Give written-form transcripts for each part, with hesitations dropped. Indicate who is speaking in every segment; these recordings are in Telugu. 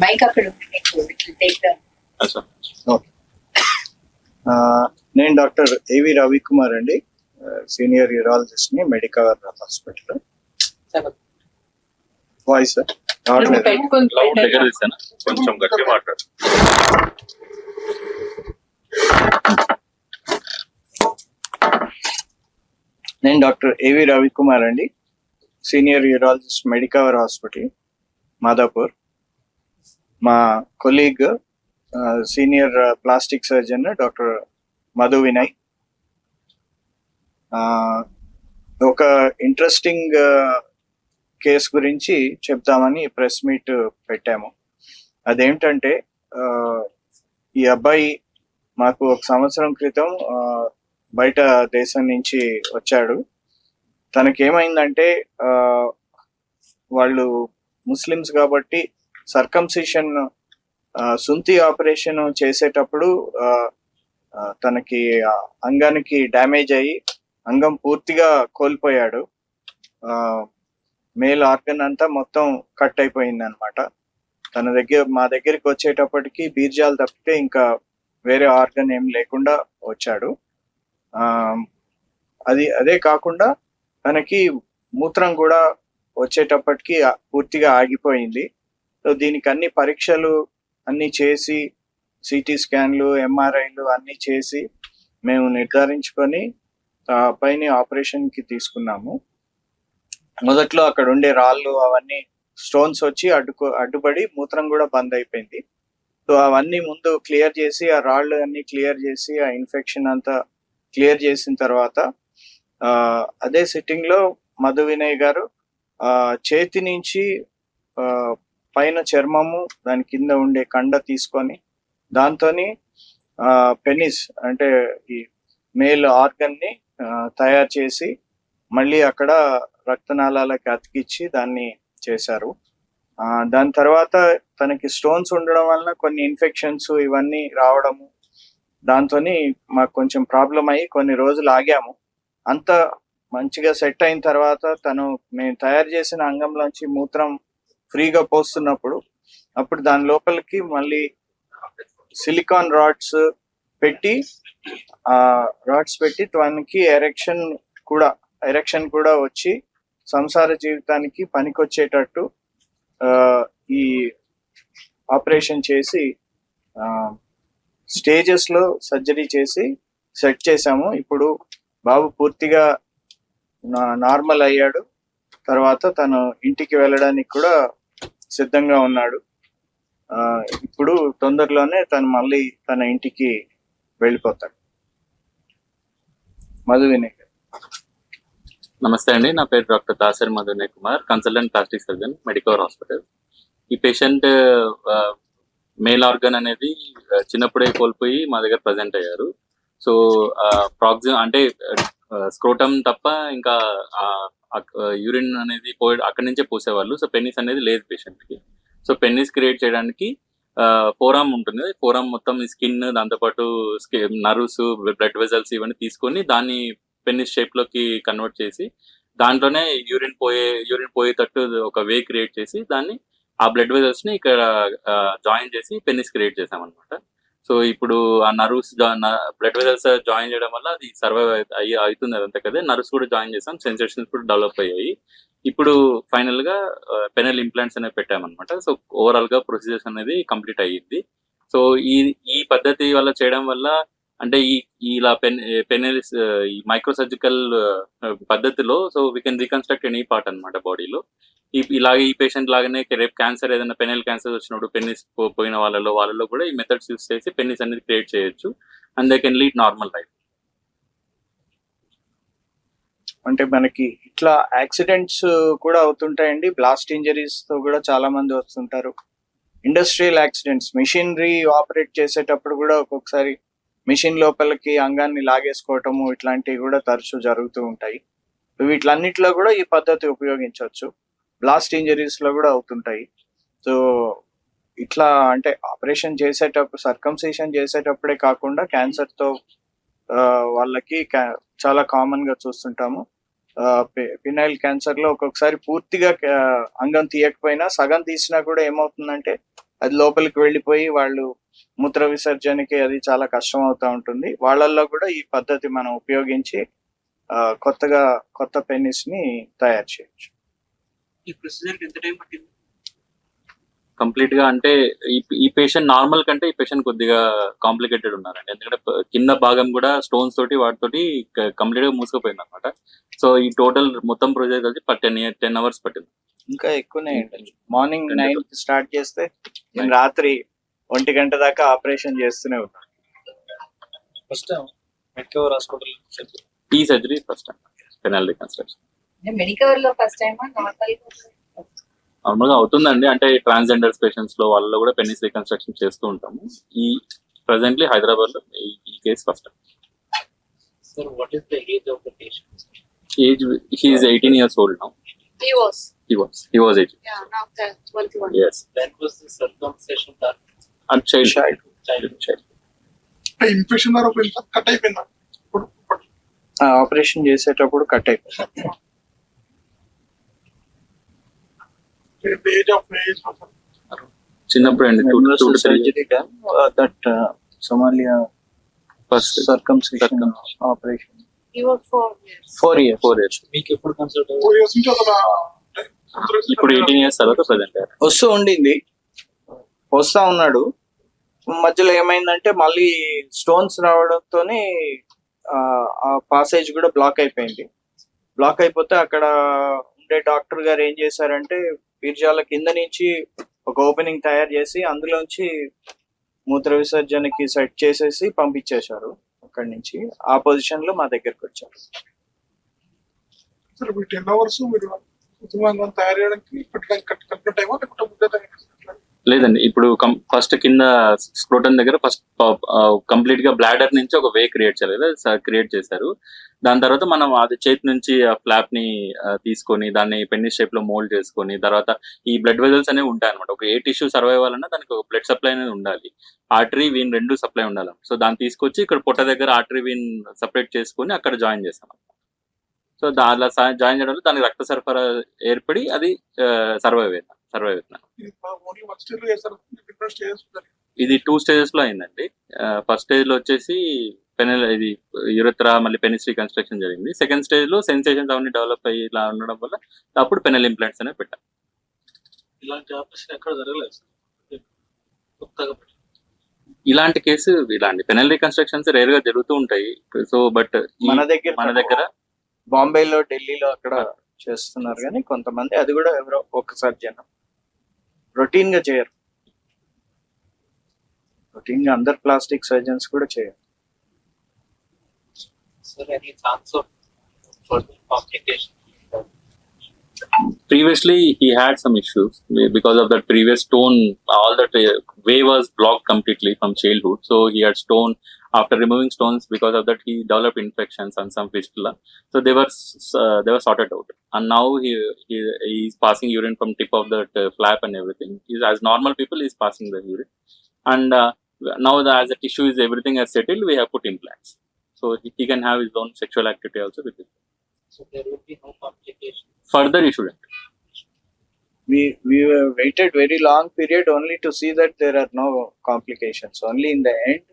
Speaker 1: మైక్ అక్కడ
Speaker 2: నేను డాక్టర్ ఏవి రవికుమార్ అండి, సీనియర్ యూరాలజిస్ట్ ని మెడికవర్ హాస్పిటల్. వాయిస్
Speaker 3: కొంచెం గట్టి మాట్లాడు.
Speaker 2: నేను డాక్టర్ ఏవి రవికుమార్ అండి, senior urologist Medicover hospital Madhapur. మా colleague senior plastic surgeon doctor Madhu Vinay. ఒక ఇంట్రెస్టింగ్ కేసు గురించి చెప్తామని ప్రెస్ మీట్ పెట్టాము. అదేంటంటే ఈ అబ్బాయి మాకు 1 సంవత్సరం క్రితం బయట దేశం నుంచి వచ్చాడు. తనకేమైందంటే వాళ్ళు ముస్లిమ్స్ కాబట్టి సర్కంసిషన్ సుంతి ఆపరేషన్ చేసేటప్పుడు తనకి అంగానికి డ్యామేజ్ అయ్యి అంగం పూర్తిగా కోల్పోయాడు. మేల్ ఆర్గన్ అంతా మొత్తం కట్ అయిపోయింది అనమాట. మా దగ్గరికి వచ్చేటప్పటికి బీర్జాలు తప్పితే ఇంకా వేరే ఆర్గన్ ఏం లేకుండా వచ్చాడు. అదే కాకుండా తనకి మూత్రం కూడా వచ్చేటప్పటికి పూర్తిగా ఆగిపోయింది. సో దీనికి అన్ని పరీక్షలు అన్ని చేసి సిటీ స్కాన్లు ఎంఆర్ఐలు అన్ని చేసి మేము నిర్ధారించుకొని పైన ఆపరేషన్కి తీసుకున్నాము. మొదట్లో అక్కడ ఉండే రాళ్ళు అవన్నీ స్టోన్స్ వచ్చి అడ్డుపడి మూత్రం కూడా బంద్ అయిపోయింది. సో అవన్నీ ముందు క్లియర్ చేసి ఆ రాళ్ళు అన్ని క్లియర్ చేసి ఆ ఇన్ఫెక్షన్ అంతా క్లియర్ చేసిన తర్వాత అదే సిట్టింగ్ లో మధు వినయ్ గారు చేతి నుంచి పైన చర్మము దాని కింద ఉండే కండ తీసుకొని దాంతోని పెనిస్ అంటే ఈ మేల్ ఆర్గన్ ని తయారు చేసి మళ్ళీ అక్కడ రక్తనాళాలకి అతికిచ్చి దాన్ని చేశారు. దాని తర్వాత తనకి స్టోన్స్ ఉండడం వలన కొన్ని ఇన్ఫెక్షన్స్ ఇవన్నీ రావడము, దాంతో మాకు కొంచెం ప్రాబ్లం అయ్యి కొన్ని రోజులు ఆగాము. అంత మంచిగా సెట్ అయిన తర్వాత మేము తయారు చేసిన అంగంలోంచి మూత్రం ఫ్రీగా పోస్తున్నప్పుడు అప్పుడు దాని లోపలికి మళ్ళీ సిలికాన్ రాడ్స్ పెట్టి తనకి ఎరెక్షన్ కూడా వచ్చి సంసార జీవితానికి పనికొచ్చేటట్టు ఈ ఆపరేషన్ చేసి స్టేజెస్ లో సర్జరీ చేసి సెట్ చేసాము. ఇప్పుడు బాబు పూర్తిగా నార్మల్ అయ్యాడు. తర్వాత తను ఇంటికి వెళ్ళడానికి కూడా సిద్ధంగా ఉన్నాడు. ఇప్పుడు తొందరలోనే తను మళ్ళీ తన ఇంటికి వెళ్ళిపోతాడు. మధు వినయ్.
Speaker 3: నమస్తే అండి, నా పేరు doctor Dasari Madhu Vinay Kumar, consultant plastic surgeon Medicover hospital. ఈ పేషెంట్ మేల్ ఆర్గన్ అనేది చిన్నప్పుడే కోల్పోయి మా దగ్గర ప్రజెంట్ అయ్యారు. సో అంటే స్క్రోటమ్ తప్ప ఇంకా యూరిన్ అనేది అక్కడి నుంచే పోసేవాళ్ళు. సో పెన్నిస్ అనేది లేదు పేషెంట్కి. సో పెన్నిస్ క్రియేట్ చేయడానికి ఫోరామ్ ఉంటుంది. ఫోరామ్ మొత్తం స్కిన్, దాంతోపాటు నర్వ్స్, బ్లడ్ వెజల్స్ ఇవన్నీ తీసుకొని దాన్ని పెన్నిస్ షేప్ లోకి కన్వర్ట్ చేసి దాంట్లోనే యూరిన్ పోయేటట్టు ఒక వే క్రియేట్ చేసి దాన్ని ఆ బ్లడ్ వెజల్స్ ని ఇక్కడ జాయిన్ చేసి పెన్నిస్ క్రియేట్ చేసామన్నమాట. సో ఇప్పుడు ఆ నర్వ్స్ బ్లడ్ వెజల్స్ జాయిన్ చేయడం వల్ల అది సర్వైవ్ అవుతుంది అదంతా కదా. నర్వ్స్ కూడా జాయిన్ చేసాం, సెన్సేషన్స్ కూడా డెవలప్ అయ్యాయి. ఇప్పుడు ఫైనల్ గా పెనల్ ఇంప్లాంట్స్ అనేవి పెట్టామన్నమాట. సో ఓవరాల్ గా ప్రొసీజర్స్ అనేది కంప్లీట్ అయ్యింది. సో ఈ పద్ధతి వల్ల చేయడం వల్ల అంటే ఇలా పెనెల్స్ ఈ మైక్రోసర్జికల్ పద్ధతిలో so we can reconstruct any part అనమాట బాడీలో. ఇలాగే ఈ పేషెంట్ లాగానే రేపు క్యాన్సర్ ఏదైనా పెనెల్ క్యాన్సర్ వచ్చినప్పుడు పెన్నిస్ పోయిన వాళ్ళలో కూడా ఈ మెథడ్స్ యూస్ చేసి పెన్నిస్ అనేది క్రియేట్ చేయొచ్చు and they can lead normal life.
Speaker 2: అంటే మనకి ఇట్లా యాక్సిడెంట్స్ కూడా అవుతుంటాయండి. బ్లాస్ట్ ఇంజరీస్ తో కూడా చాలా మంది వస్తుంటారు. ఇండస్ట్రియల్ యాక్సిడెంట్స్, మిషనరీ ఆపరేట్ చేసేటప్పుడు కూడా ఒక్కొక్కసారి మిషన్ లోపలికి అంగాన్ని లాగేసుకోవటము ఇట్లాంటివి కూడా తరచూ జరుగుతూ ఉంటాయి. వీటిలన్నిటిలో కూడా ఈ పద్ధతి ఉపయోగించవచ్చు. బ్లాస్ట్ ఇంజరీస్ లో కూడా అవుతుంటాయి. సో ఇట్లా అంటే ఆపరేషన్ చేసేటప్పుడు, సర్కంసిషన్ చేసేటప్పుడే కాకుండా క్యాన్సర్ తో వాళ్ళకి చాలా కామన్ గా చూస్తుంటాము. పినైల్ క్యాన్సర్ లో ఒక్కొక్కసారి పూర్తిగా అంగం తీయకపోయినా సగం తీసినా కూడా ఏమవుతుందంటే అది లోపలికి వెళ్ళిపోయి వాళ్ళు మూత్ర విసర్జనకి అది చాలా కష్టం అవుతా ఉంటుంది. వాళ్ళల్లో కూడా ఈ పద్ధతి మనం ఉపయోగించి కొత్త పెన్నిస్ ని తయారు చేయొచ్చు.
Speaker 1: ఈ ప్రొసీజర్ ఎంత టైం పట్టింది?
Speaker 3: కంప్లీట్ గా అంటే ఈ పేషెంట్ నార్మల్ కంటే ఈ పేషెంట్ కొద్దిగా కాంప్లికేటెడ్ ఉన్నారండి. ఎందుకంటే కింద భాగం కూడా స్టోన్స్ తోటి వాటితోటి కంప్లీట్ గా మూసుకుపోయింది అనమాట. సో ఈ టోటల్ మొత్తం ప్రొసీజర్ కలిసి 10 hours పట్టింది.
Speaker 2: ఇంకా ఎక్కువనే మార్నింగ్ 9 కి స్టార్ట్ చేస్తే నేను రాత్రి 1 గంట దాకా ఆపరేషన్ చేస్తూనే ఉన్నాను.
Speaker 1: ఫస్ట్ మెడికవర్ హాస్పిటల్
Speaker 3: ఈ surgery first time penal reconstruction.
Speaker 4: Medicover లో ఫస్ట్ టైం
Speaker 3: నార్మల్ గా అవుతుందండి. అంటే ట్రాన్స్జెండర్స్ పేషెంట్స్ లో వాళ్ళలో కూడా పెనిస్ రికన్స్ట్రక్షన్ చేస్తూ ఉంటాము. ఈ ప్రెసెంట్లీ హైదరాబాద్ లో ఈ case first time.
Speaker 1: Sir what is the age of the patient?
Speaker 3: Age he is 18 years old now.
Speaker 4: He was
Speaker 3: 18.
Speaker 4: yeah, now 21.
Speaker 3: Yes.
Speaker 1: When was the circumcision done?
Speaker 3: And child.
Speaker 5: Infection ద్వారా కట్ అయిపోయిందా?
Speaker 2: ఆపరేషన్ చేసేటప్పుడు కట్ అయిపోయింది.
Speaker 5: ఏజ్ ఆఫ్
Speaker 3: చిన్నప్పుడు అండి 2 to 3
Speaker 2: surgery done that Somalia
Speaker 3: first
Speaker 2: circumcision operation
Speaker 4: He was 4 years.
Speaker 2: 4 years.
Speaker 1: మీకు ఎప్పుడు కన్సల్ట్
Speaker 5: 4 years నుంచి
Speaker 3: ఇప్పుడు 18 years తర్వాత ప్రెసెంట్.
Speaker 2: వస్తూ ఉండింది, వస్తా ఉన్నాడు. మధ్యలో ఏమైందంటే మళ్ళీ స్టోన్స్ రావడంతోనే ఆ పాసేజ్ కూడా బ్లాక్ అయిపోయింది. బ్లాక్ అయిపోతే అక్కడ ఉండే డాక్టర్ గారు ఏం చేశారంటే బీర్జాల కింద నుంచి ఒక ఓపెనింగ్ తయారు చేసి అందులోంచి మూత్ర విసర్జనకి సెట్ చేసేసి పంపించేశారు. అక్కడి నుంచి ఆ పొజిషన్ లో మా దగ్గరకు వచ్చారు.
Speaker 5: 10 hours మీరు కుటుంబాన్ని తయారు చేయడానికి కట్టిన టైమా లేకుంటే ముందే తయారు చేసినట్లా?
Speaker 3: లేదండి, ఇప్పుడు ఫస్ట్ కింద స్క్రోటన్ దగ్గర ఫస్ట్ కంప్లీట్ గా బ్లాడర్ నుంచి ఒక వే క్రియేట్ చేయలేదు, క్రియేట్ చేశారు. దాని తర్వాత మనం అది చేతి నుంచి ఆ ఫ్లాప్ ని తీసుకొని దాన్ని పెన్నిస్ షేప్ లో మోల్డ్ చేసుకొని తర్వాత ఈ బ్లడ్ వెజల్స్ అనేవి ఉంటాయి అనమాట. ఒక ఏ టిష్యూ సర్వైవ్ అవ్వాలన్నా దానికి ఒక బ్లడ్ సప్లై అనేది ఉండాలి. ఆర్టరీ వీన్ రెండు సప్లై ఉండాలి. సో దాన్ని తీసుకొచ్చి ఇక్కడ పొట్ట దగ్గర ఆర్టరీ వీన్ సపరేట్ చేసుకొని అక్కడ జాయిన్ చేస్తాం. సో అలా జాయిన్ చేయడం వల్ల దానికి రక్త సరఫరా ఏర్పడి అది సర్వైవ్ అవుతుంది.
Speaker 5: ఓన్లీ వన్ స్టేజ్ లో చేస్తారు, డిఫరెంట్ స్టేజెస్ ఉంటాయి.
Speaker 3: ఇది 2 stages లో అయిందండి. ఫస్ట్ స్టేజ్ లో వచ్చేసి ఇది యురెత్రా మళ్ళీ పెనిస్ రీకన్స్ట్రక్షన్ జరిగింది. సెకండ్ స్టేజ్ లో సెన్సేషన్స్ అవన్నీ డెవలప్ అయ్యి ఇలా ఉండడం వల్ల అప్పుడు పెనల్ ఇంప్లాంట్స్ అనేవి పెట్టాం.
Speaker 1: ఇలాంటి ఆపరేషన్ ఎక్కడ జరగలేదు సార్, కొత్తగా
Speaker 3: ఇలాంటి కేసు ఇలాంటి పెనల్ రీకన్స్ట్రక్షన్స్ రేర్ గా జరుగుతూ ఉంటాయి. సో బట్ మన దగ్గర
Speaker 2: బాంబేలో ఢిల్లీలో అక్కడ చేస్తున్నారు, కానీ కొంతమంది అది కూడా ఎవరో ఒక్కసారి జనం రొటీన్ గా చేయరు. రొటీన్ గా అందరు ప్లాస్టిక్ సర్జన్స్ కూడా చేయరు.
Speaker 1: Sir any chance of further complication?
Speaker 3: Previously he had some issues because of that previous stone. All that way was blocked completely from childhood, so he had stone. After removing stones, because of that he developed infections and some fistula, so they were sorted out, and now he is passing urine from tip of that flap and everything. He's as normal people, he is passing the urine, and now as the tissue is everything has settled, we have put implants, so he can have his own sexual activity also with it.
Speaker 1: So there will be no complication.
Speaker 3: Further he shouldn't.
Speaker 2: We waited very long period only to see that there are no complications. Only in the end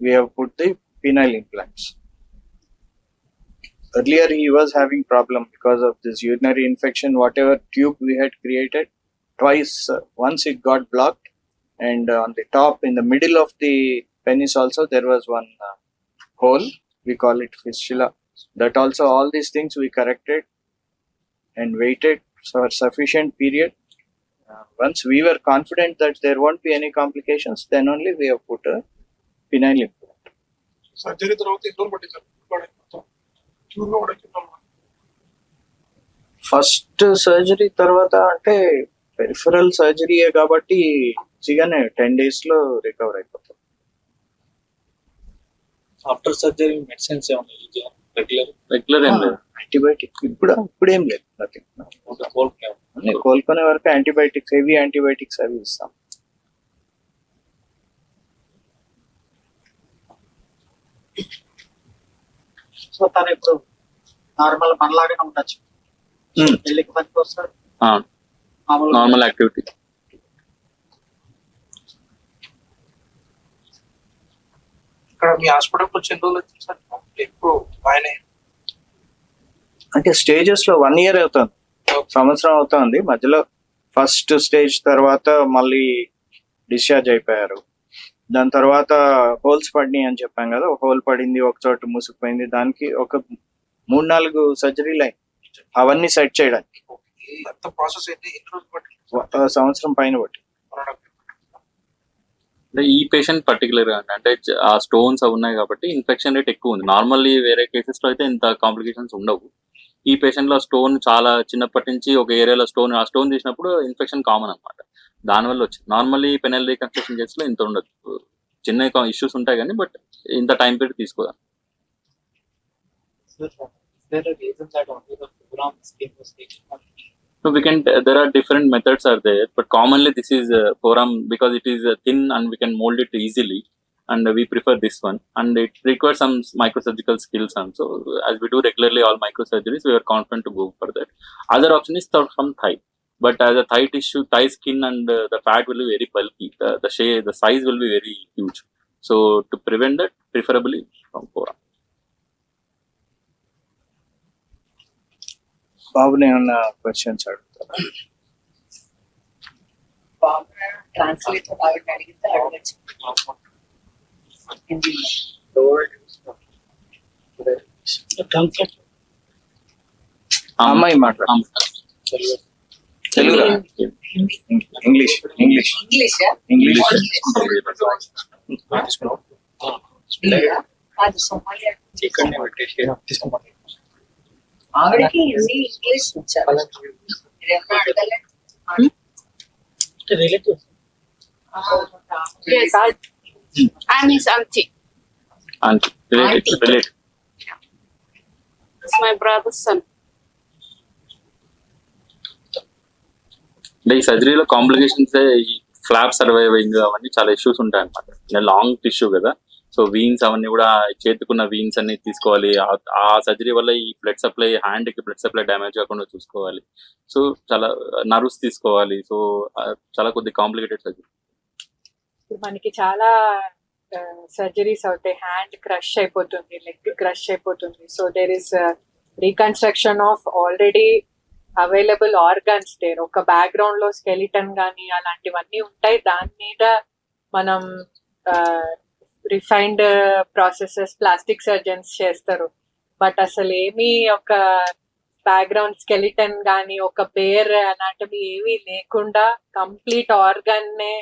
Speaker 2: we have put the penile implants. Earlier he was having problem because of this urinary infection. Whatever tube we had created, twice, once it got blocked, and on the top in the middle of the penis also there was one hole. We call it fistula. That also, all these things we corrected and waited for sufficient period. Once we were confident that there won't be any complications, then only we have put a penile implant.
Speaker 5: Surgery తర్వాత ఎన్ని రోజులు పట్టింది?
Speaker 2: ఫస్ట్ సర్జరీ తర్వాత అంటే పెరిఫరల్ సర్జరీయే కాబట్టి ఈజీగానే 10 days లో రికవర్ అయిపోతాం.
Speaker 1: ఆఫ్టర్ సర్జరీ మెడిసిన్స్ ఏమైనా యూజ్ చేయాలి?
Speaker 3: రెగ్యులర్ ఏం లేదు.
Speaker 2: యాంటీబయాటిక్ ఇప్పుడేం లేదు, కోలుకునే వరకు యాంటీబయాటిక్స్, హెవీ యాంటీబయాటిక్స్ అవి ఇస్తాం.
Speaker 6: సో తను ఇప్పుడు నార్మల్ మనలాగానే ఉండొచ్చు, పెళ్లికి పనికి వస్తాడు,
Speaker 3: నార్మల్ యాక్టివిటీ.
Speaker 5: ఇక్కడ మీ హాస్పిటల్ వచ్చి ఎన్ని రోజులు వచ్చింది సార్? ఎప్పుడు ఆయన
Speaker 2: అంటే స్టేజెస్ లో 1 year అవుతుంది, సంవత్సరం అవుతుంది. మధ్యలో ఫస్ట్ స్టేజ్ తర్వాత మళ్ళీ డిశ్చార్జ్ అయిపోయారు. దాని తర్వాత హోల్స్ పడినాయి అని చెప్పాం కదా, ఒక హోల్ పడింది, ఒక చోట మూసుకుపోయింది. దానికి ఒక 3-4 సర్జరీలు అయ్యి అవన్నీ సెట్ చేయడానికి
Speaker 5: అంత ప్రాసెస్ అయితే ఎన్ని రోజులు పట్టింది?
Speaker 2: సంవత్సరం పైన పట్టి.
Speaker 3: అంటే ఈ పేషెంట్ పర్టికులర్ గా అంటే ఆ స్టోన్స్ అవి ఉన్నాయి కాబట్టి ఇన్ఫెక్షన్ రేట్ ఎక్కువ ఉంది. నార్మల్లీ వేరే కేసెస్ లో అయితే ఇంత కాంప్లికేషన్స్ ఉండవు. ఈ పేషెంట్ లో స్టోన్ చాలా చిన్నప్పటి నుంచి ఒక ఏరియాలో ఆ స్టోన్ తీసినప్పుడు ఇన్ఫెక్షన్ కామన్ అనమాట. దానివల్ల వచ్చింది. నార్మల్లీ పెనల్ రీకన్స్ట్రక్షన్ కేసులో ఇంత ఉండదు, చిన్న ఇష్యూస్ ఉంటాయి కానీ బట్ ఇంత టైం పీరియడ్ తీసుకోదా.
Speaker 1: there a reason that only the forearm skin was taken off?
Speaker 3: So there are different methods are there, but commonly this is forearm because it is thin and we can mold it easily, and we prefer this one, and it requires some microsurgical skills. And so as we do regularly all microsurgeries, we are confident to go for that. Other option is from thigh, but as a thigh tissue, thigh skin and the fat will be very bulky, the size will be very huge. So to prevent that, preferably from forearm.
Speaker 2: బాబుని ఏమన్నా క్వశ్చన్స్ అడుగుతారా?
Speaker 4: ట్రాన్స్లేట్ అడిగితే అడగచ్చు.
Speaker 2: అమ్మాయి మాట్లాడు. తెలుగు, ఇంగ్లీష్ ఇంగ్లీష్
Speaker 4: ఇంగ్లీషా?
Speaker 2: ఇంగ్లీష్
Speaker 4: కాదు, సోమాలియా. ఆవిడకి హిందీ ఇంగ్లీష్ వచ్చారు. మీరేమన్నా అడగలే?
Speaker 7: Yes, I'm his auntie.
Speaker 3: Auntie, related.
Speaker 7: It's my brother's son.
Speaker 3: అంటే ఈ సర్జరీలో కాంప్లికేషన్స్ ఈ ఫ్లాప్ సర్వైవింగ్ అవన్నీ చాలా ఇష్యూస్ ఉంటాయి అనమాట. లాంగ్ టిష్యూ కదా, సో వీన్స్ అవన్నీ కూడా చేతుకున్న వీన్స్ అన్ని తీసుకోవాలి. ఆ సర్జరీ వల్ల ఈ బ్లడ్ సప్లై, హ్యాండ్ కి బ్లడ్ సప్లై డ్యామేజ్ కాకుండా చూసుకోవాలి. సో చాలా నర్వ్స్ తీసుకోవాలి. సో చాలా కొద్ది కాంప్లికేటెడ్ సర్జరీ.
Speaker 8: ఇప్పుడు మనకి చాలా సర్జరీస్ అవుతాయి. హ్యాండ్ క్రష్ అయిపోతుంది, లెగ్ క్రష్ అయిపోతుంది. So there is reconstruction of already available organs there. ఒక బ్యాక్గ్రౌండ్ లో స్కెలిటన్ కానీ అలాంటివన్నీ ఉంటాయి. దాని మీద మనం రిఫైన్డ్ ప్రాసెసెస్ ప్లాస్టిక్ సర్జన్స్ చేస్తారు. బట్ అసలు ఏమీ ఒక బ్యాక్గ్రౌండ్ స్కెలిటన్ కానీ ఒక బేర్ అనాటమీ ఏమీ లేకుండా కంప్లీట్ ఆర్గన్ నే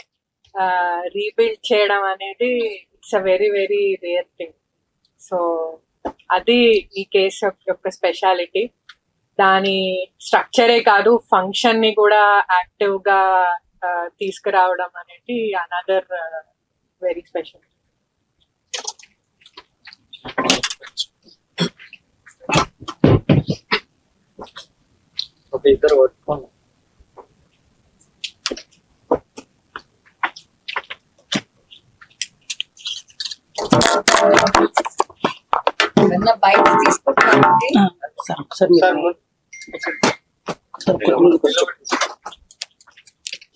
Speaker 8: రీబిల్డ్ చేయడం అనేది it's a very very rare thing. So అది ఈ కేసు యొక్క స్పెషాలిటీ. దాని స్ట్రక్చరే కాదు, ఫంక్షన్ ని కూడా యాక్టివ్ గా తీసుకురావడం అనేది అనదర్ వెరీ స్పెషల్.
Speaker 1: ఒక ఇద్దరు పట్టుకోండి.
Speaker 4: ఏమన్నా బయట తీసుకుంటారండి?
Speaker 6: సార్